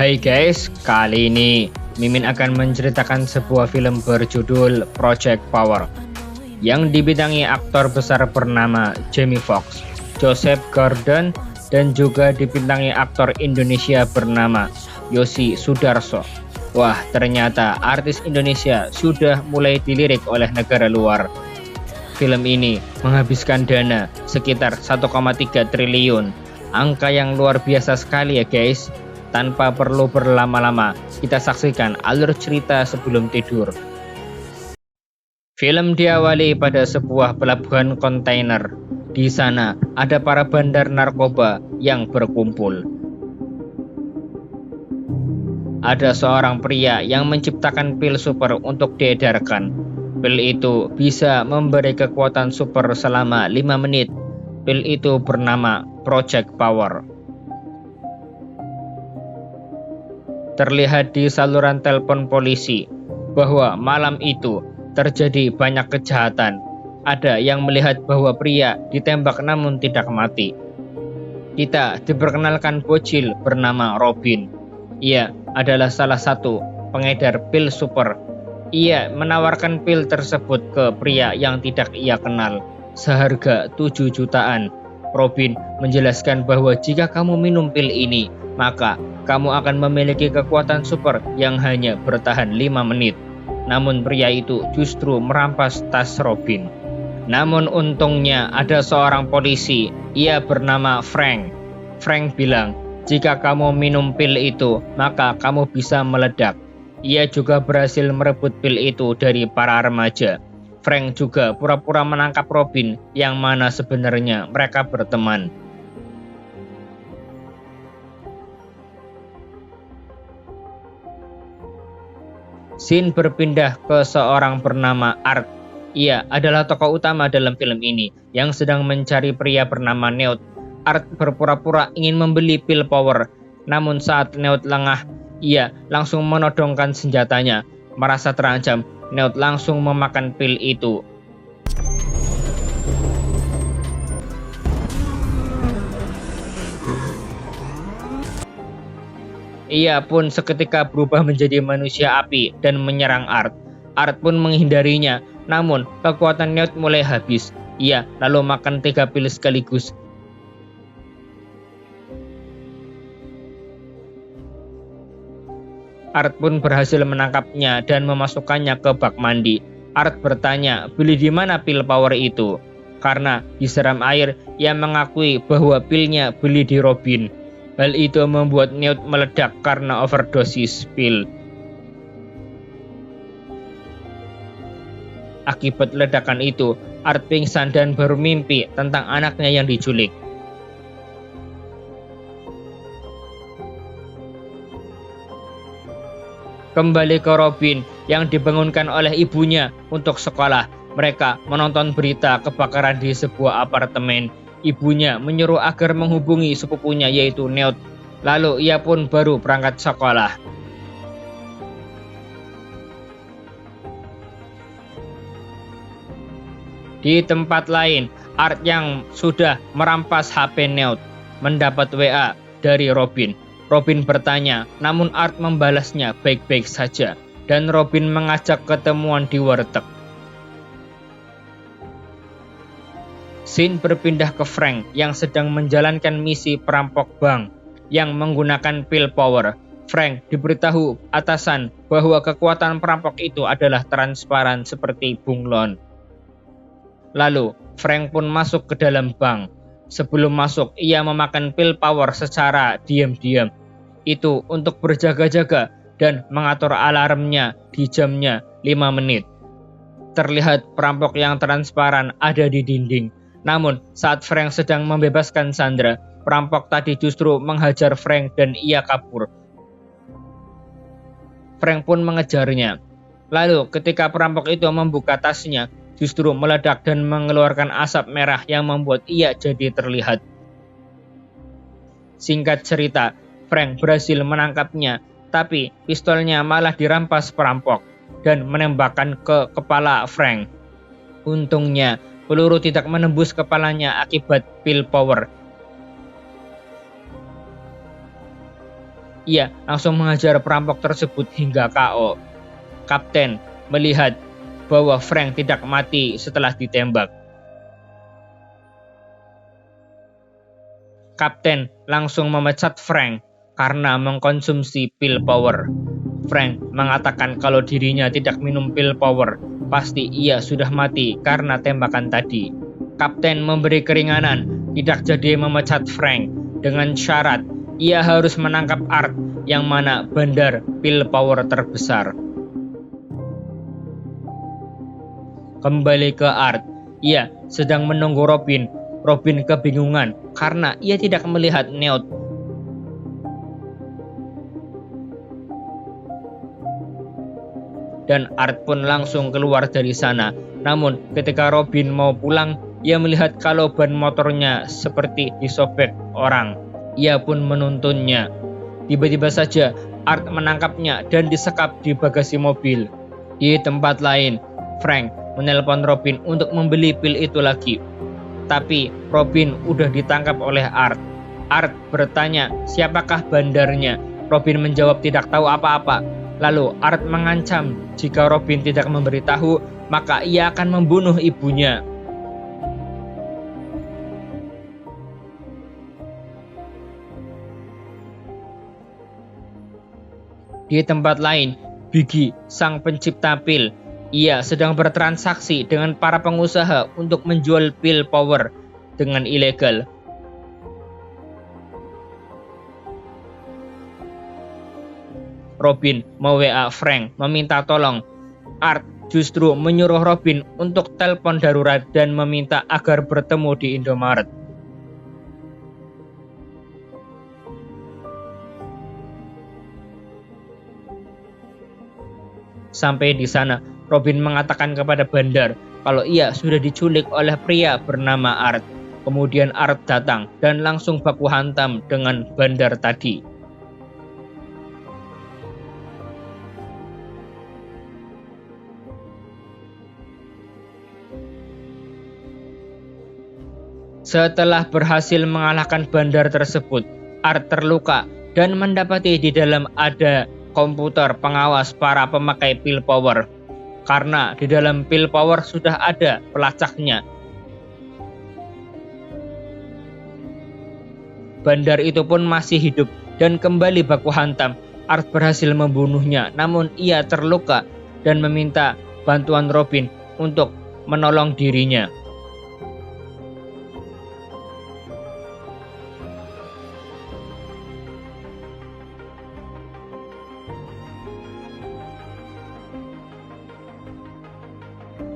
Hai guys, kali ini Mimin akan menceritakan sebuah film berjudul Project Power yang dibintangi aktor besar bernama Jamie Foxx, Joseph Gordon, dan juga dibintangi aktor Indonesia bernama Yosi Sudarso. Wah, ternyata artis Indonesia sudah mulai dilirik oleh negara luar. Film ini menghabiskan dana sekitar 1,3 triliun. Angka yang luar biasa sekali ya guys. Tanpa perlu berlama-lama, kita saksikan alur cerita sebelum tidur. Film diawali pada sebuah pelabuhan kontainer. Di sana ada para bandar narkoba yang berkumpul. Ada seorang pria yang menciptakan pil super untuk diedarkan. Pil itu bisa memberi kekuatan super selama 5 menit. Pil itu bernama Project Power. Terlihat di saluran telepon polisi bahwa malam itu terjadi banyak kejahatan. Ada yang melihat bahwa pria ditembak namun tidak mati. Kita diperkenalkan bocil bernama Robin. Ia adalah salah satu pengedar pil super. Ia menawarkan pil tersebut ke pria yang tidak ia kenal seharga 7 jutaan. Robin menjelaskan bahwa jika kamu minum pil ini, maka kamu akan memiliki kekuatan super yang hanya bertahan 5 menit. Namun pria itu justru merampas tas Robin. Namun untungnya ada seorang polisi, ia bernama Frank. Frank bilang, jika kamu minum pil itu, maka kamu bisa meledak. Ia juga berhasil merebut pil itu dari para remaja. Frank juga pura-pura menangkap Robin, yang mana sebenarnya mereka berteman. Scene berpindah ke seorang bernama Art. Ia adalah tokoh utama dalam film ini yang sedang mencari pria bernama Newt. Art berpura-pura ingin membeli pil power, namun saat Newt lengah, ia langsung menodongkan senjatanya. Merasa terancam, Newt langsung memakan pil itu. Ia pun seketika berubah menjadi manusia api dan menyerang Art. Art pun menghindarinya, namun kekuatan Newt mulai habis. Ia lalu makan 3 pil sekaligus. Art pun berhasil menangkapnya dan memasukkannya ke bak mandi. Art bertanya, beli di mana pil power itu? Karena disiram air, ia mengakui bahwa pilnya beli di Robin. Hal itu membuat Newt meledak karena overdosis pil. Akibat ledakan itu, Art pingsan dan bermimpi tentang anaknya yang diculik. Kembali ke Robin yang dibangunkan oleh ibunya untuk sekolah. Mereka menonton berita kebakaran di sebuah apartemen. Ibunya menyuruh agar menghubungi sepupunya yaitu Newt. Lalu ia pun baru berangkat sekolah. Di tempat lain, Art yang sudah merampas HP Newt mendapat WA dari Robin. Robin bertanya, namun Art membalasnya baik-baik saja, dan Robin mengajak ketemuan di warteg. Scene berpindah ke Frank yang sedang menjalankan misi perampok bank yang menggunakan pil power. Frank diberitahu atasan bahwa kekuatan perampok itu adalah transparan seperti bunglon. Lalu Frank pun masuk ke dalam bank. Sebelum masuk, ia memakan pil power secara diam-diam. Itu untuk berjaga-jaga dan mengatur alarmnya di jamnya 5 menit. Terlihat perampok yang transparan ada di dinding. Namun saat Frank sedang membebaskan Sandra, perampok tadi justru menghajar Frank dan ia kabur. Frank pun mengejarnya. Lalu ketika perampok itu membuka tasnya, justru meledak dan mengeluarkan asap merah yang membuat ia jadi terlihat. Singkat cerita, Frank berhasil menangkapnya, tapi pistolnya malah dirampas perampok dan menembakkan ke kepala Frank. Untungnya, peluru tidak menembus kepalanya akibat pil power. Ia langsung menghajar perampok tersebut hingga KO. Kapten melihat bahwa Frank tidak mati setelah ditembak. Kapten langsung memecat Frank karena mengkonsumsi pil power. Frank mengatakan kalau dirinya tidak minum pil power, pasti ia sudah mati karena tembakan tadi. Kapten memberi keringanan, tidak jadi memecat Frank dengan syarat ia harus menangkap Art yang mana bandar pil power terbesar. Kembali ke Art, ia sedang menunggu Robin. Robin kebingungan karena ia tidak melihat Newt. Dan Art pun langsung keluar dari sana. Namun ketika Robin mau pulang, ia melihat kalau ban motornya seperti disobek orang. Ia pun menuntunnya. Tiba-tiba saja Art menangkapnya dan disekap di bagasi mobil. Di tempat lain, Frank menelpon Robin untuk membeli pil itu lagi. Tapi Robin udah ditangkap oleh Art. Art bertanya siapakah bandarnya. Robin menjawab tidak tahu apa-apa. Lalu Art mengancam jika Robin tidak memberitahu, maka ia akan membunuh ibunya. Di tempat lain, Biggie, sang pencipta pil, ia sedang bertransaksi dengan para pengusaha untuk menjual pil power dengan ilegal. Robin me-WA Frank meminta tolong. Art justru menyuruh Robin untuk telepon darurat dan meminta agar bertemu di Indomaret. Sampai di sana, Robin mengatakan kepada bandar kalau ia sudah diculik oleh pria bernama Art. Kemudian Art datang dan langsung baku hantam dengan bandar tadi. Setelah berhasil mengalahkan bandar tersebut, Art terluka dan mendapati di dalam ada komputer pengawas para pemakai pil power. Karena di dalam pil power sudah ada pelacaknya. Bandar itu pun masih hidup dan kembali baku hantam. Art berhasil membunuhnya, namun ia terluka dan meminta bantuan Robin untuk menolong dirinya.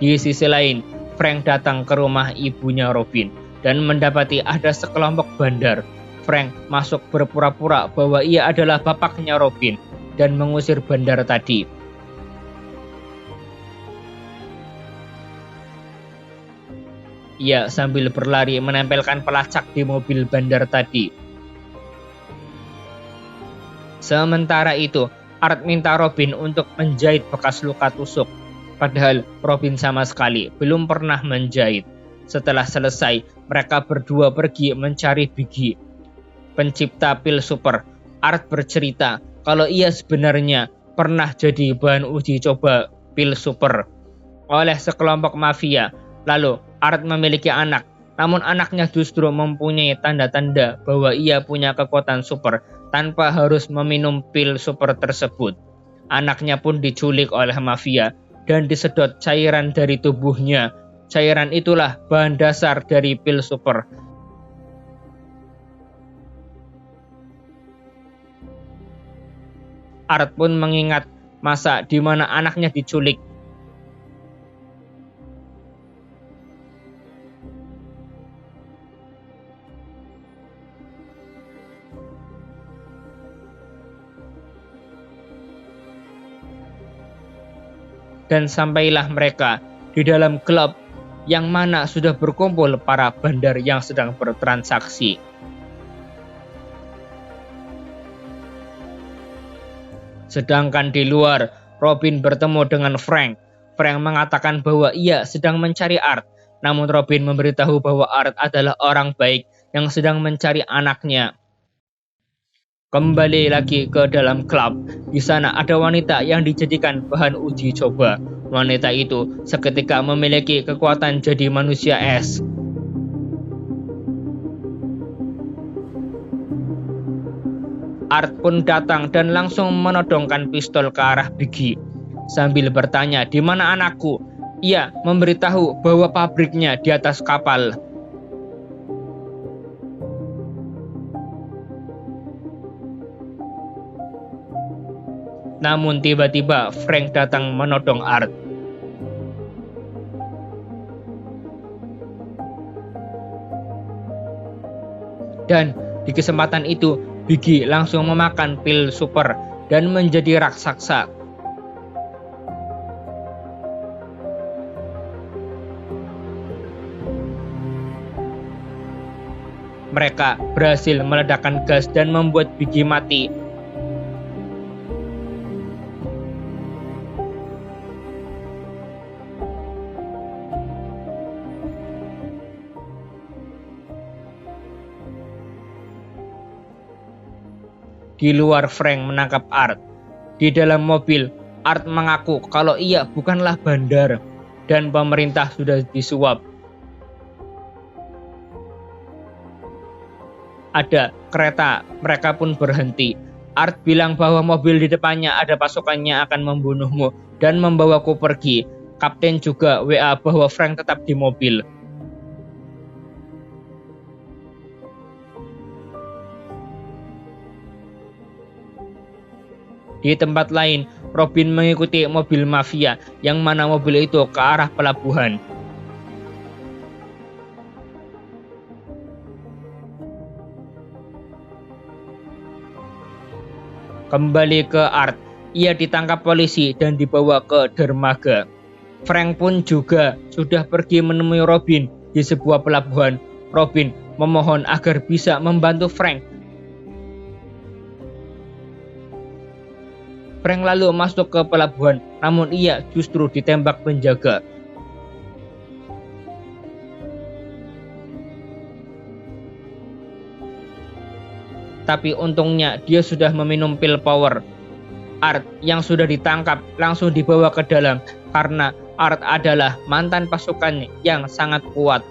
Di sisi lain, Frank datang ke rumah ibunya Robin dan mendapati ada sekelompok bandar. Frank masuk berpura-pura bahwa ia adalah bapaknya Robin dan mengusir bandar tadi. Ia sambil berlari menempelkan pelacak di mobil bandar tadi. Sementara itu, Art minta Robin untuk menjahit bekas luka tusuk. Padahal Robin sama sekali belum pernah menjahit. Setelah selesai, mereka berdua pergi mencari Biggie, pencipta pil super. Art bercerita kalau ia sebenarnya pernah jadi bahan uji coba pil super oleh sekelompok mafia. Lalu Art memiliki anak, namun anaknya justru mempunyai tanda-tanda bahwa ia punya kekuatan super tanpa harus meminum pil super tersebut. Anaknya pun diculik oleh mafia dan disedot cairan dari tubuhnya. Cairan itulah bahan dasar dari pil super. Art pun mengingat masa di mana anaknya diculik. Dan sampailah mereka di dalam klub yang mana sudah berkumpul para bandar yang sedang bertransaksi. Sedangkan di luar, Robin bertemu dengan Frank. Frank mengatakan bahwa ia sedang mencari Art, namun Robin memberitahu bahwa Art adalah orang baik yang sedang mencari anaknya. Kembali lagi ke dalam klub. Di sana ada wanita yang dijadikan bahan uji coba. Wanita itu seketika memiliki kekuatan jadi manusia es. Art pun datang dan langsung menodongkan pistol ke arah Biggie sambil bertanya, "Di mana anakku?" Ia memberitahu bahwa pabriknya di atas kapal. Namun tiba-tiba Frank datang menodong Art. Dan di kesempatan itu Biggie langsung memakan pil super dan menjadi raksasa. Mereka berhasil meledakkan gas dan membuat Biggie mati. Di luar, Frank menangkap Art. Di dalam mobil, Art mengaku kalau ia bukanlah bandar dan pemerintah sudah disuap. Ada kereta, mereka pun berhenti. Art bilang bahwa mobil di depannya ada pasukannya akan membunuhmu dan membawaku pergi. Kapten juga WA bahwa Frank tetap di mobil. Di tempat lain, Robin mengikuti mobil mafia yang mana mobil itu ke arah pelabuhan. Kembali ke Art, ia ditangkap polisi dan dibawa ke dermaga. Frank pun juga sudah pergi menemui Robin di sebuah pelabuhan. Robin memohon agar bisa membantu Frank. Frank lalu masuk ke pelabuhan, namun ia justru ditembak penjaga. Tapi untungnya dia sudah meminum pil power. Art yang sudah ditangkap langsung dibawa ke dalam karena Art adalah mantan pasukan yang sangat kuat.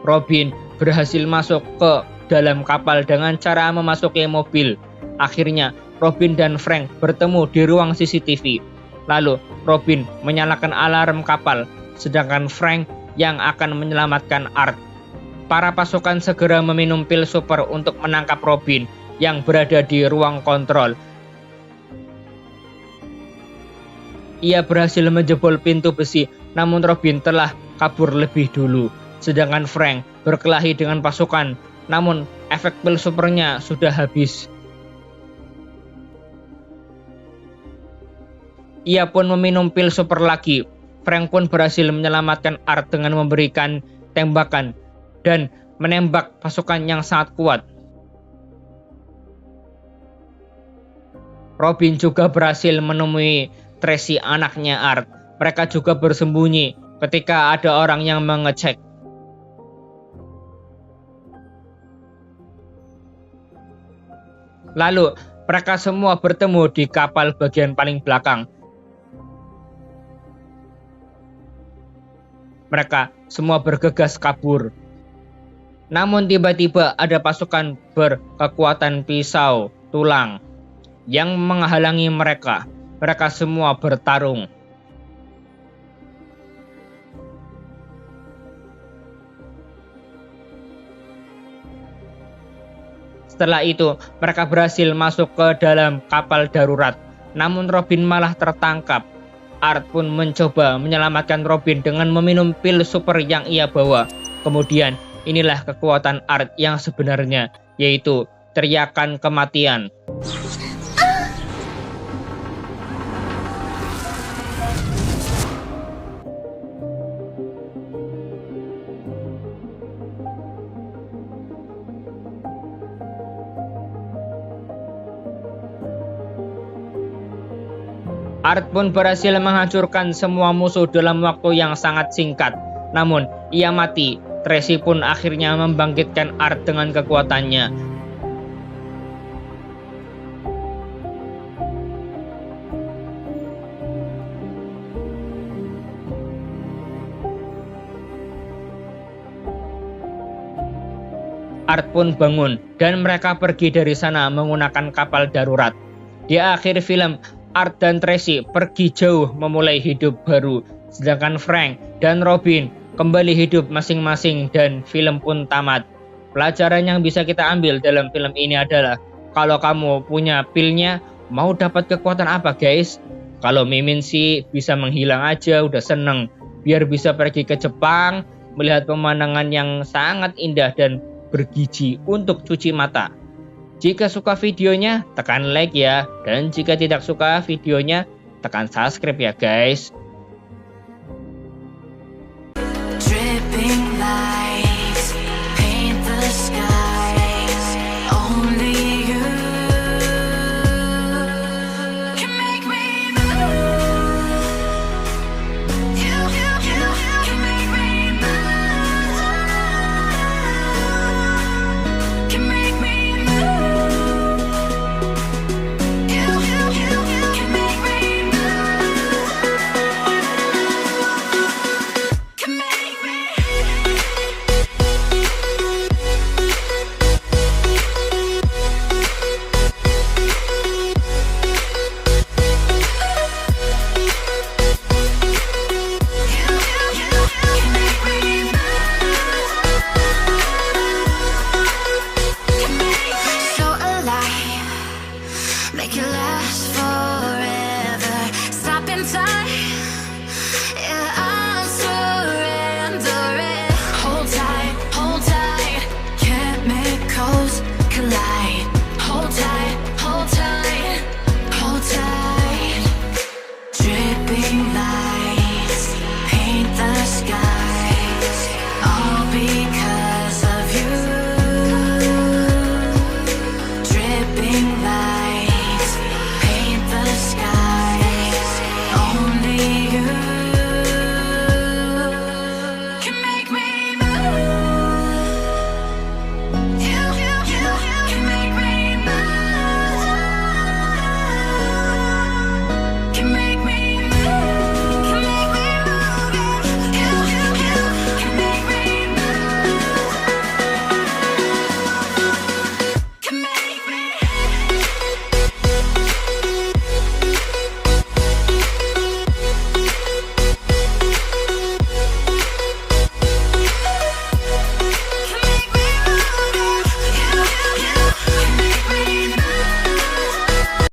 Robin berhasil masuk ke dalam kapal dengan cara memasuki mobil. Akhirnya Robin dan Frank bertemu di ruang CCTV. Lalu Robin menyalakan alarm kapal, sedangkan Frank yang akan menyelamatkan Art. Para pasukan segera meminum pil super untuk menangkap Robin yang berada di ruang kontrol. Ia berhasil menjebol pintu besi, namun Robin telah kabur lebih dulu. Sedangkan Frank berkelahi dengan pasukan, namun efek pil supernya sudah habis. Ia pun meminum pil super lagi. Frank pun berhasil menyelamatkan Art dengan memberikan tembakan dan menembak pasukan yang sangat kuat. Robin juga berhasil menemui Tracy, anaknya Art. Mereka juga bersembunyi ketika ada orang yang mengecek. Lalu mereka semua bertemu di kapal bagian paling belakang. Mereka semua bergegas kabur. Namun tiba-tiba ada pasukan berkekuatan pisau tulang yang menghalangi mereka. Mereka semua bertarung. Setelah itu, mereka berhasil masuk ke dalam kapal darurat. Namun Robin malah tertangkap. Art pun mencoba menyelamatkan Robin dengan meminum pil super yang ia bawa. Kemudian, inilah kekuatan Art yang sebenarnya, yaitu teriakan kematian. Art pun berhasil menghancurkan semua musuh dalam waktu yang sangat singkat. Namun, ia mati Tracy pun akhirnya membangkitkan Art dengan kekuatannya. Art pun bangun dan mereka pergi dari sana menggunakan kapal darurat. Di akhir film, Art dan Tracy pergi jauh memulai hidup baru, sedangkan Frank dan Robin kembali hidup masing-masing dan film pun tamat. Pelajaran yang bisa kita ambil dalam film ini adalah kalau kamu punya pilnya, mau dapat kekuatan apa guys? Kalau Mimin sih bisa menghilang aja udah seneng, biar bisa pergi ke Jepang, melihat pemandangan yang sangat indah dan bergizi untuk cuci mata. Jika suka videonya, tekan like ya. Dan jika tidak suka videonya, tekan subscribe ya guys.